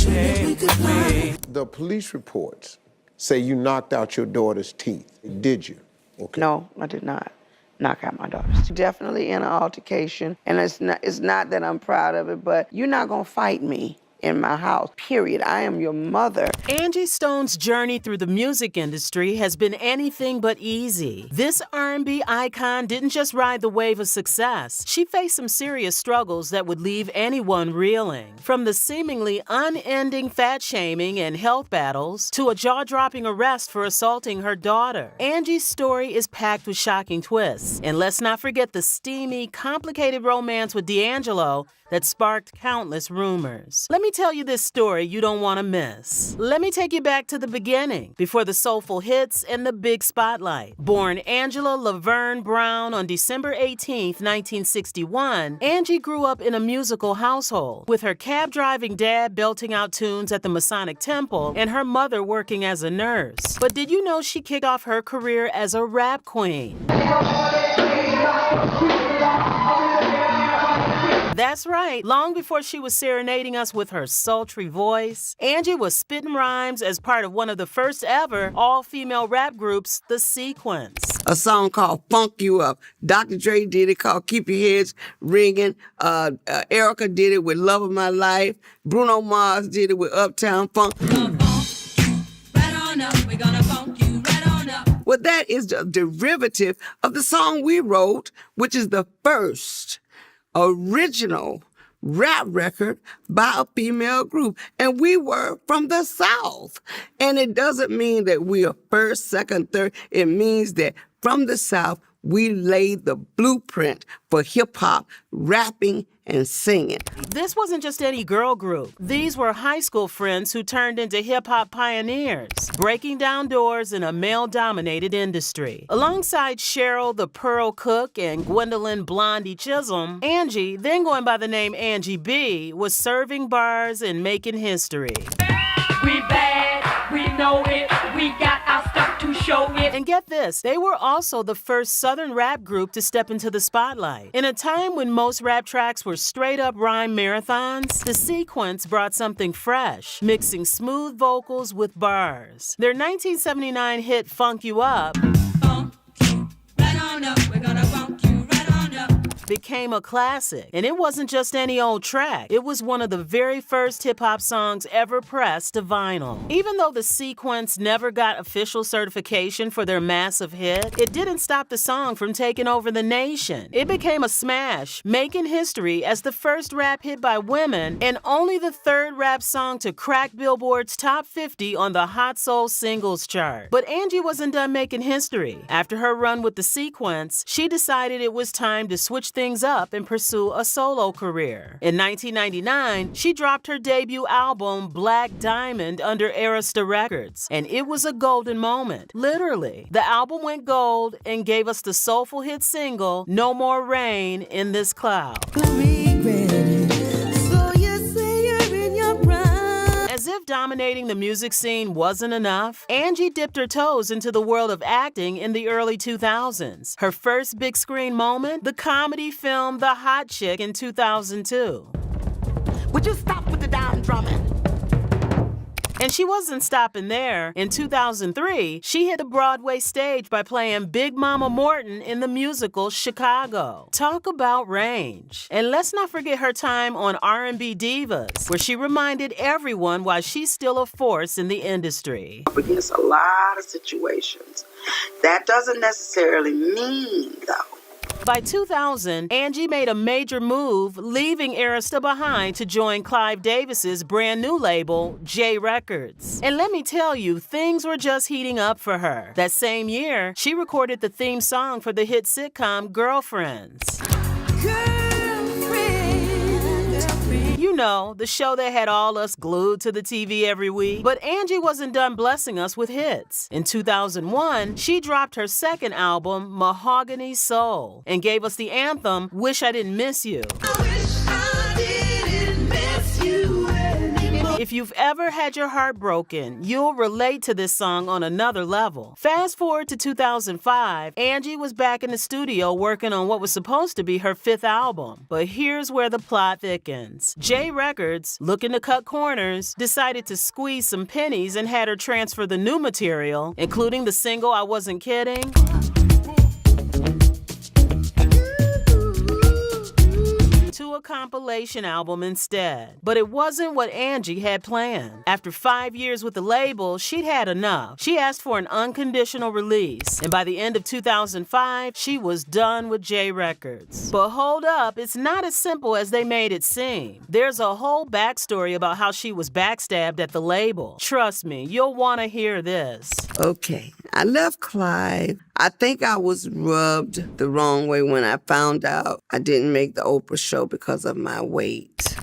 shame with me. The police reports say you knocked out your daughter's teeth. Did you? Okay. No, I did not knock out my daughter's teeth. Definitely in an altercation, and it's not that I'm proud of it, but you're not gonna fight me in my house, period. I am your mother. Angie Stone's journey through the music industry has been anything but easy. This R&B icon didn't just ride the wave of success. She faced some serious struggles that would leave anyone reeling. From the seemingly unending fat shaming and health battles to a jaw-dropping arrest for assaulting her daughter, Angie's story is packed with shocking twists. And let's not forget the steamy, complicated romance with D'Angelo that sparked countless rumors. Let me tell you this story you don't want to miss. Let me take you back to the beginning, before the soulful hits and the big spotlight. Born Angela Laverne Brown on December 18, 1961, Angie grew up in a musical household, with her cab-driving dad belting out tunes at the Masonic Temple and her mother working as a nurse. But did you know she kicked off her career as a rap queen? That's right. Long before she was serenading us with her sultry voice, Angie was spitting rhymes as part of one of the first ever all-female rap groups, The Sequence. A song called Funk You Up. Dr. Dre did it called Keep Your Heads Ringing. Erica did it with Love of My Life. Bruno Mars did it with Uptown Funk. Well, that is the derivative of the song we wrote, which is the first original rap record by a female group. And we were from the South. And it doesn't mean that we are first, second, third. It means that from the South, we laid the blueprint for hip-hop, rapping, and singing. This wasn't just any girl group. These were high school friends who turned into hip-hop pioneers, breaking down doors in a male-dominated industry. Alongside Cheryl the Pearl Cook and Gwendolyn Blondie Chisholm, Angie, then going by the name Angie B, was serving bars and making history. We bad, we know it, we got our stuff to show it. And get this, they were also the first Southern rap group to step into the spotlight. In a time when most rap tracks were straight-up rhyme marathons, The Sequence brought something fresh, mixing smooth vocals with bars. Their 1979 hit Funk You Up became a classic. And it wasn't just any old track. It was one of the very first hip-hop songs ever pressed to vinyl. Even though The Sequence never got official certification for their massive hit, it didn't stop the song from taking over the nation. It became a smash, making history as the first rap hit by women and only the third rap song to crack Billboard's top 50 on the Hot Soul Singles chart. But Angie wasn't done making history. After her run with The Sequence, she decided it was time to switch things up and pursue a solo career. In 1999, she dropped her debut album, Black Diamond, under Arista Records, and it was a golden moment. Literally. The album went gold and gave us the soulful hit single, No More Rain in This Cloud. As if dominating the music scene wasn't enough, Angie dipped her toes into the world of acting in the early 2000s. Her first big screen moment, the comedy film The Hot Chick in 2002. Would you stop with the down drumming? And she wasn't stopping there. In 2003, she hit the Broadway stage by playing Big Mama Morton in the musical Chicago. Talk about range. And let's not forget her time on R&B Divas, where she reminded everyone why she's still a force in the industry. Up against a lot of situations. That doesn't necessarily mean, though. By 2000, Angie made a major move, leaving Arista behind to join Clive Davis's brand new label, J Records. And let me tell you, things were just heating up for her. That same year, she recorded the theme song for the hit sitcom Girlfriends. You know, the show that had all us glued to the TV every week. But Angie wasn't done blessing us with hits. In 2001, she dropped her second album, Mahogany Soul, and gave us the anthem, Wish I Didn't Miss You. I wish I didn't miss you anymore. If you've ever had your heart broken, you'll relate to this song on another level. Fast forward to 2005, Angie was back in the studio working on what was supposed to be her 5th album. But here's where the plot thickens. J Records, looking to cut corners, decided to squeeze some pennies and had her transfer the new material, including the single I Wasn't Kidding, to a compilation album instead. But it wasn't what Angie had planned. After 5 years with the label, she'd had enough. She asked for an unconditional release, and by the end of 2005, she was done with J Records. But hold up, it's not as simple as they made it seem. There's a whole backstory about how she was backstabbed at the label. Trust me, you'll want to hear this. Okay, I left Clive. I think I was rubbed the wrong way when I found out I didn't make the Oprah show because of my weight.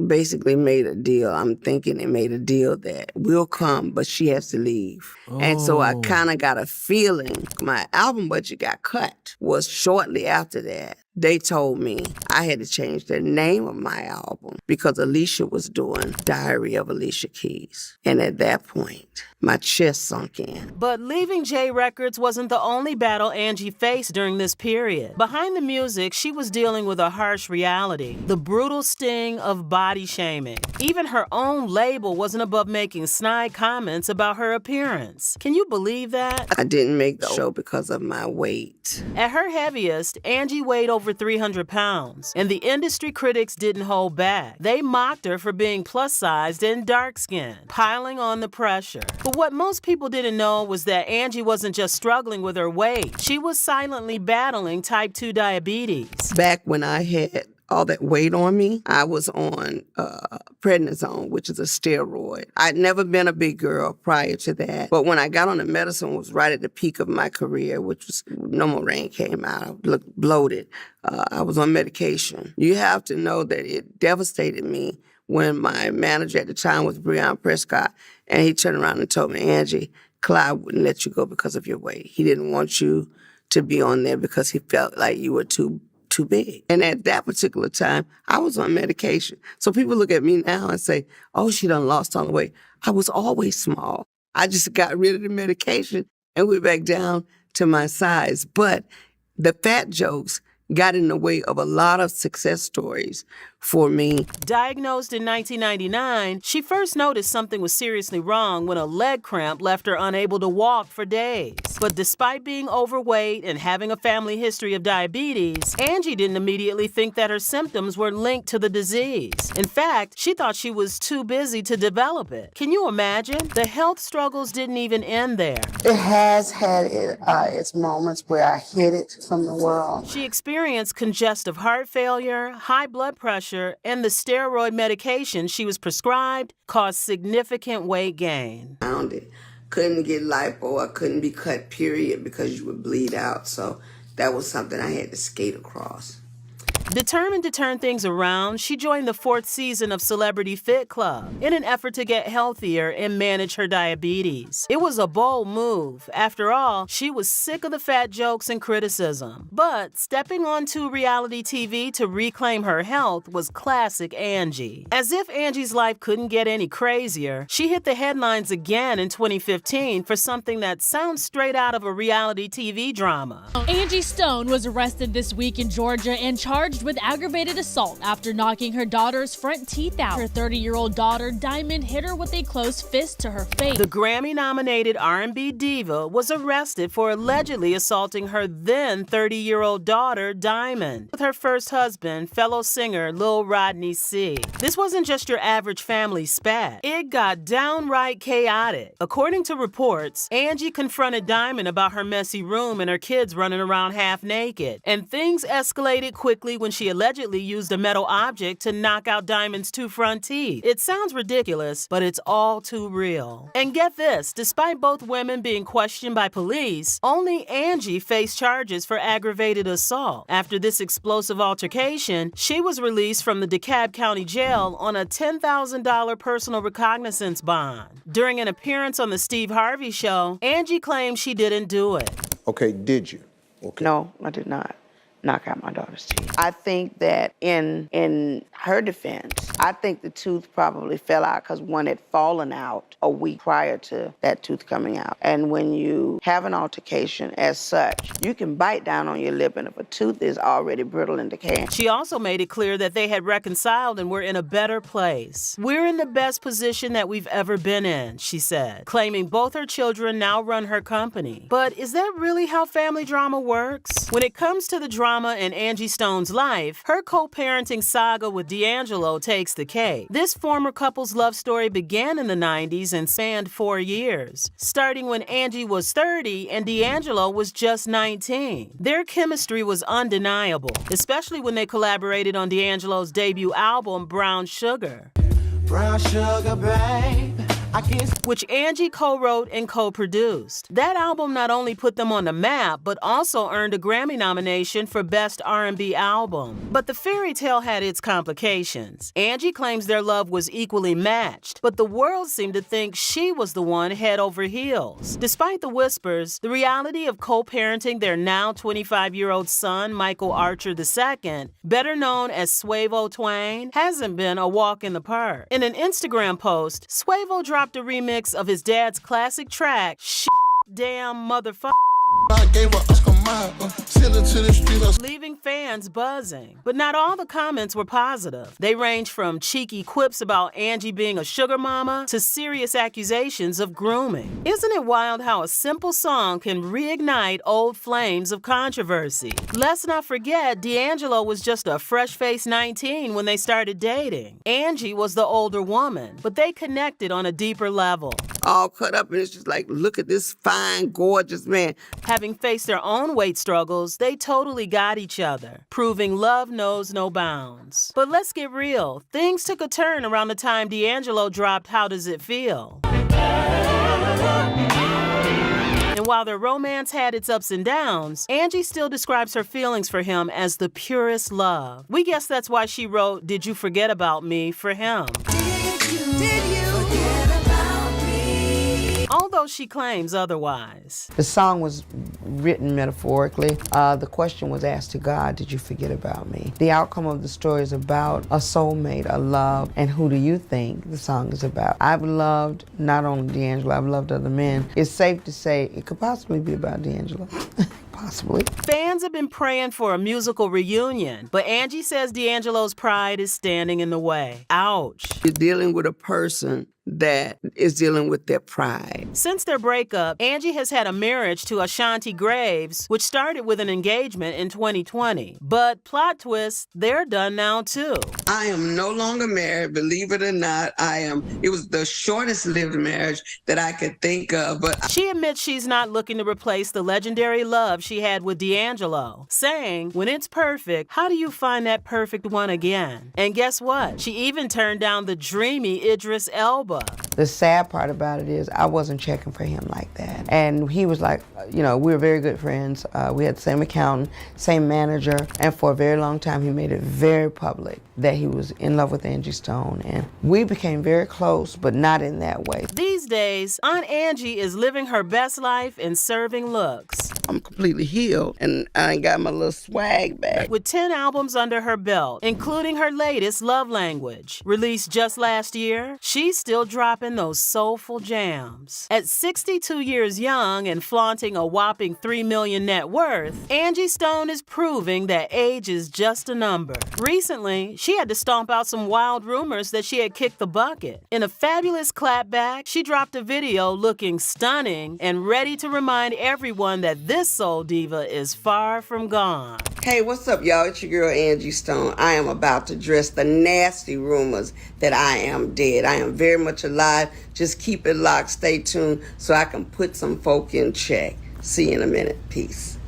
Basically made a deal. I'm thinking they made a deal that we'll come, but she has to leave. And so I kind of got a feeling my album budget got cut. Was shortly after that, they told me I had to change the name of my album because Alicia was doing Diary of Alicia Keys. And at that point, my chest sunk in. But leaving J Records wasn't the only battle Angie faced during this period. Behind the music, she was dealing with a harsh reality, the brutal sting of body shaming. Even her own label wasn't above making snide comments about her appearance. Can you believe that? I didn't make the show because of my weight. At her heaviest, Angie weighed over 300 pounds, and the industry critics didn't hold back. They mocked her for being plus-sized and dark-skinned, piling on the pressure. But what most people didn't know was that Angie wasn't just struggling with her weight. She was silently battling type 2 diabetes. Back when I had all that weight on me, I was on prednisone, which is a steroid. I'd never been a big girl prior to that. But when I got on the medicine, it was right at the peak of my career, which was No More Rain came out. I looked bloated. I was on medication. You have to know that it devastated me when my manager at the time was Breon Prescott, and he turned around and told me, Angie, Clive wouldn't let you go because of your weight. He didn't want you to be on there because he felt like you were too big. And at that particular time, I was on medication. So people look at me now and say, oh, she done lost all the weight. I was always small. I just got rid of the medication and went back down to my size. But the fat jokes got in the way of a lot of success stories for me. Diagnosed in 1999, she first noticed something was seriously wrong when a leg cramp left her unable to walk for days. But despite being overweight and having a family history of diabetes, Angie didn't immediately think that her symptoms were linked to the disease. In fact, she thought she was too busy to develop it. Can you imagine? The health struggles didn't even end there. It has had its moments where I hid it from the world. She experienced congestive heart failure, high blood pressure, and the steroid medication she was prescribed caused significant weight gain. Found it. Couldn't get lipo. I couldn't be cut, period, because you would bleed out. So that was something I had to skate across. Determined to turn things around, she joined the 4th season of Celebrity Fit Club in an effort to get healthier and manage her diabetes. It was a bold move. After all, she was sick of the fat jokes and criticism. But stepping onto reality TV to reclaim her health was classic Angie. As if Angie's life couldn't get any crazier, she hit the headlines again in 2015 for something that sounds straight out of a reality TV drama. Angie Stone was arrested this week in Georgia and charged with aggravated assault after knocking her daughter's front teeth out. Her 30-year-old daughter, Diamond, hit her with a closed fist to her face. The Grammy-nominated R&B diva was arrested for allegedly assaulting her then 30-year-old daughter, Diamond, with her first husband, fellow singer Lil Rodney C. This wasn't just your average family spat. It got downright chaotic. According to reports, Angie confronted Diamond about her messy room and her kids running around half naked. And things escalated quickly when she allegedly used a metal object to knock out Diamond's 2 front teeth. It sounds ridiculous, but it's all too real. And get this, despite both women being questioned by police, only Angie faced charges for aggravated assault. After this explosive altercation, she was released from the DeKalb County Jail on a $10,000 personal recognizance bond. During an appearance on the Steve Harvey Show, Angie claimed she didn't do it. Okay, did you? Okay. No, I did not. knock out my daughter's teeth. I think that in her defense, I think the tooth probably fell out because one had fallen out a week prior to that tooth coming out. And when you have an altercation as such, you can bite down on your lip, and if a tooth is already brittle and decaying. She also made it clear that they had reconciled and were in a better place. We're in the best position that we've ever been in, she said, claiming both her children now run her company. But is that really how family drama works? When it comes to the drama in Angie Stone's life, her co-parenting saga with D'Angelo takes the cake. This former couple's love story began in the 90s and spanned 4 years, starting when Angie was 30 and D'Angelo was just 19. Their chemistry was undeniable, especially when they collaborated on D'Angelo's debut album, Brown Sugar. Brown sugar, babe. Which Angie co-wrote and co-produced. That album not only put them on the map, but also earned a Grammy nomination for Best R&B Album. But the fairy tale had its complications. Angie claims their love was equally matched, but the world seemed to think she was the one head over heels. Despite the whispers, the reality of co-parenting their now 25-year-old son, Michael Archer II, better known as Suavo Twain, hasn't been a walk in the park. In an Instagram post, Suavo dropped a remix of his dad's classic track, Shit Damn Motherfucker, leaving fans buzzing. But not all the comments were positive. They range from cheeky quips about Angie being a sugar mama to serious accusations of grooming. Isn't it wild how a simple song can reignite old flames of controversy? Let's not forget, D'Angelo was just a fresh-faced 19 when they started dating. Angie was the older woman, but they connected on a deeper level. All cut up, and it's just like, look at this fine, gorgeous man. Having faced their own weight struggles, they totally got each other, proving love knows no bounds. But let's get real. Things took a turn around the time D'Angelo dropped How Does It Feel? And while their romance had its ups and downs, Angie still describes her feelings for him as the purest love. We guess that's why she wrote Did You Forget About Me for him. Although she claims otherwise. The song was written metaphorically. The question was asked to God, did you forget about me? The outcome of the story is about a soulmate, a love, and who do you think the song is about? I've loved not only D'Angelo, I've loved other men. It's safe to say it could possibly be about D'Angelo. Possibly. Fans have been praying for a musical reunion, but Angie says D'Angelo's pride is standing in the way. Ouch. You're dealing with a person that is dealing with their pride. Since their breakup, Angie has had a marriage to Ashanti Graves, which started with an engagement in 2020. But plot twist, they're done now too. I am no longer married, believe it or not. It was the shortest lived marriage that I could think of, but she admits she's not looking to replace the legendary love she had with D'Angelo, saying, when it's perfect, how do you find that perfect one again? And guess what? She even turned down the dreamy Idris Elba. The sad part about it is I wasn't checking for him like that. And he was like, we were very good friends. We had the same accountant, same manager, and for a very long time he made it very public that he was in love with Angie Stone. And we became very close, but not in that way. These days, Aunt Angie is living her best life and serving looks. I'm completely healed, and I ain't got my little swag back. With 10 albums under her belt, including her latest, Love Language, released just last year, she's still dropping those soulful jams. At 62 years young and flaunting a whopping $3 million net worth, Angie Stone is proving that age is just a number. Recently, she had to stomp out some wild rumors that she had kicked the bucket. In a fabulous clapback, she dropped a video looking stunning and ready to remind everyone that this soul diva is far from gone. Hey, what's up, y'all? It's your girl, Angie Stone. I am about to address the nasty rumors that I am dead. I am very much alive. Just keep it locked. Stay tuned so I can put some folk in check. See you in a minute. Peace.